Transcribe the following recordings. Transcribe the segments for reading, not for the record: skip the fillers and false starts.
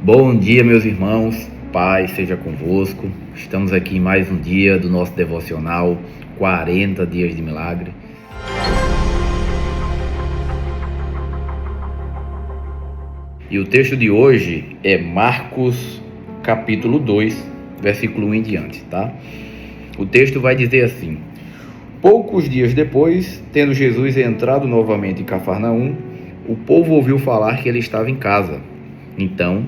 Bom dia, meus irmãos, paz seja convosco. Estamos aqui em mais um dia do nosso devocional 40 dias de milagre. E o texto de hoje é Marcos capítulo 2, versículo 1 em diante, tá? O texto vai dizer assim: poucos dias depois, tendo Jesus entrado novamente em Cafarnaum, o povo ouviu falar que ele estava em casa. Então,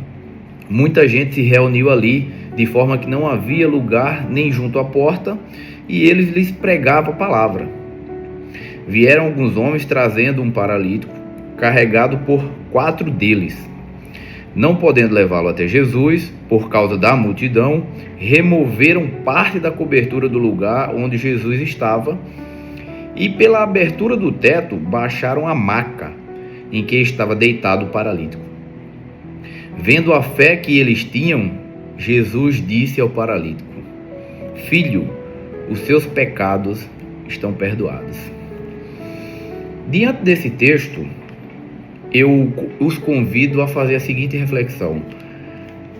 muita gente se reuniu ali, de forma que não havia lugar nem junto à porta, e eles lhes pregavam a palavra. Vieram alguns homens trazendo um paralítico, carregado por 4 deles. Não podendo levá-lo até Jesus, por causa da multidão, removeram parte da cobertura do lugar onde Jesus estava, e pela abertura do teto baixaram a maca em que estava deitado o paralítico. Vendo a fé que eles tinham, Jesus disse ao paralítico: Filho, os seus pecados estão perdoados. Diante desse texto, eu os convido a fazer a seguinte reflexão: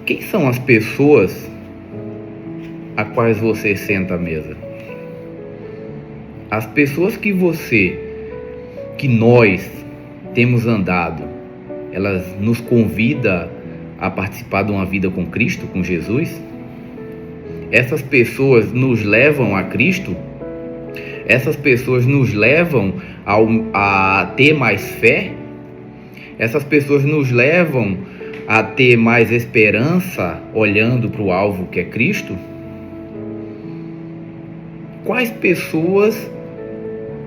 quem são as pessoas a quais você senta à mesa? As pessoas que nós temos andado, elas nos convidam a participar de uma vida com Cristo, com Jesus? Essas pessoas nos levam a Cristo? Essas pessoas nos levam a ter mais fé? Essas pessoas nos levam a ter mais esperança olhando para o alvo que é Cristo? Quais pessoas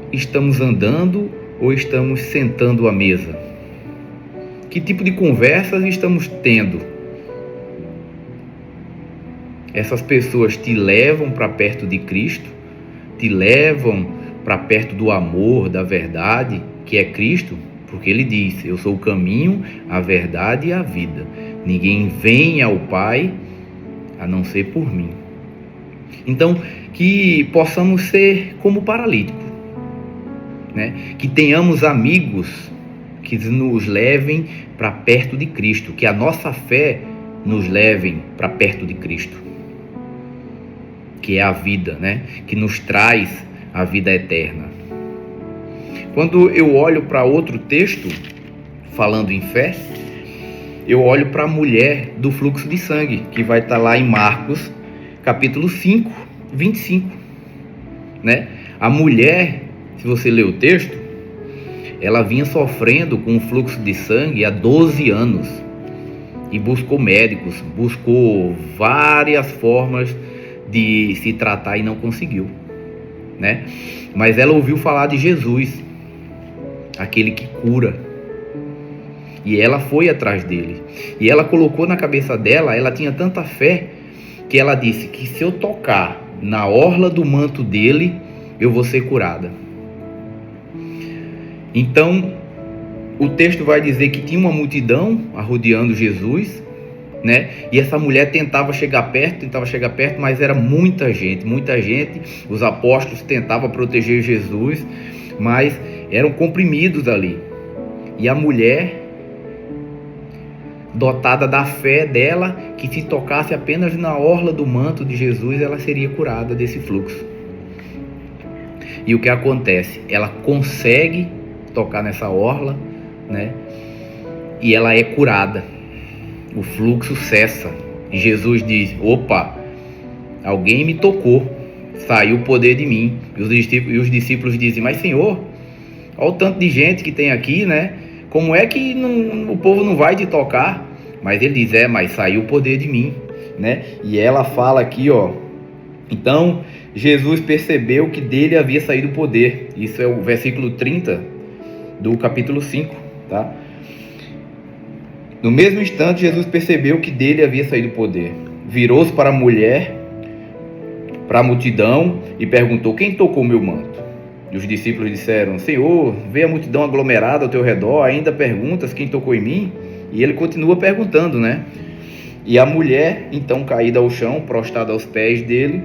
estamos andando ou estamos sentando à mesa? Que tipo de conversas estamos tendo? Essas pessoas te levam para perto de Cristo? Te levam para perto do amor, da verdade, que é Cristo? Porque ele diz: eu sou o caminho, a verdade e a vida. Ninguém vem ao Pai a não ser por mim. Então, que possamos ser como o paralítico, né? Que tenhamos amigos que nos levem para perto de Cristo, que a nossa fé nos leve para perto de Cristo, que é a vida, né? Que nos traz a vida eterna. Quando eu olho para outro texto, falando em fé, eu olho para a mulher do fluxo de sangue, que vai estar lá em Marcos, capítulo 5, 25, né? A mulher, se você ler o texto, ela vinha sofrendo com o fluxo de sangue há 12 anos e buscou médicos, buscou várias formas de se tratar e não conseguiu, né? Mas ela ouviu falar de Jesus, aquele que cura, e ela foi atrás dele, e ela colocou na cabeça dela, ela tinha tanta fé, que ela disse que se eu tocar na orla do manto dele, eu vou ser curada. Então, o texto vai dizer que tinha uma multidão arrodeando Jesus, né? E essa mulher tentava chegar perto, mas era muita gente. Os apóstolos tentavam proteger Jesus, mas eram comprimidos ali. E a mulher, dotada da fé dela, que se tocasse apenas na orla do manto de Jesus, ela seria curada desse fluxo. E o que acontece? Ela consegue tocar nessa orla, né? E ela é curada. O fluxo cessa. E Jesus diz: opa, alguém me tocou, saiu o poder de mim. E os discípulos dizem: mas Senhor, olha o tanto de gente que tem aqui, né? Como é que o povo não vai te tocar? Mas ele diz: mas saiu o poder de mim, né? E ela fala aqui, ó: então Jesus percebeu que dele havia saído o poder. Isso é o versículo 30 do capítulo 5, tá? No mesmo instante, Jesus percebeu que dele havia saído o poder. Virou-se para a mulher, para a multidão, e perguntou: quem tocou meu manto? E os discípulos disseram: Senhor, vê a multidão aglomerada ao teu redor, ainda perguntas quem tocou em mim? E ele continua perguntando, né? E a mulher, então, caída ao chão, prostrada aos pés dele,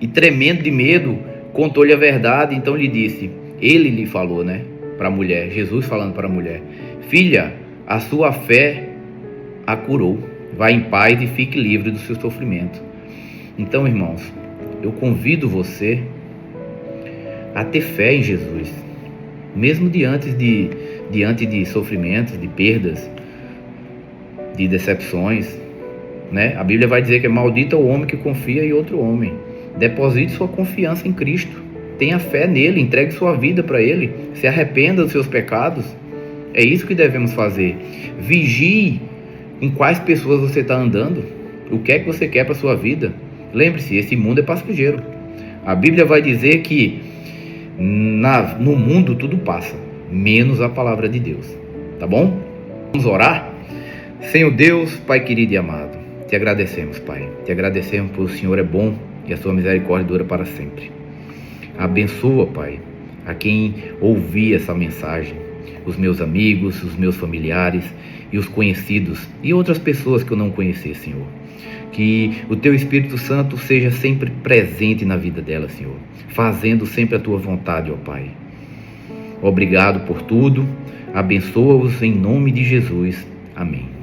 e tremendo de medo, contou-lhe a verdade. Então lhe disse, ele lhe falou, né? Para a mulher, Jesus falando para a mulher: filha, a sua fé a curou. vá em paz e fique livre do seu sofrimento. Então, irmãos, eu convido você a ter fé em Jesus, mesmo diante de sofrimentos, de perdas, de decepções, né? A Bíblia vai dizer que é maldito o homem que confia em outro homem. Deposite sua confiança em Cristo, tenha fé nele, entregue sua vida para ele, se arrependa dos seus pecados. É isso que devemos fazer. Vigie com quais pessoas você está andando, o que é que você quer para sua vida. Lembre-se, esse mundo é passageiro. A Bíblia vai dizer que no mundo tudo passa, menos a palavra de Deus. Tá bom? Vamos orar? Senhor Deus, Pai querido e amado, te agradecemos, Pai. Te agradecemos porque o Senhor é bom e a sua misericórdia dura para sempre. Abençoa, Pai, a quem ouvir essa mensagem, os meus amigos, os meus familiares e os conhecidos e outras pessoas que eu não conheci, Senhor. Que o Teu Espírito Santo seja sempre presente na vida dela, Senhor, fazendo sempre a Tua vontade, ó Pai. Obrigado por tudo, abençoa-os em nome de Jesus. Amém.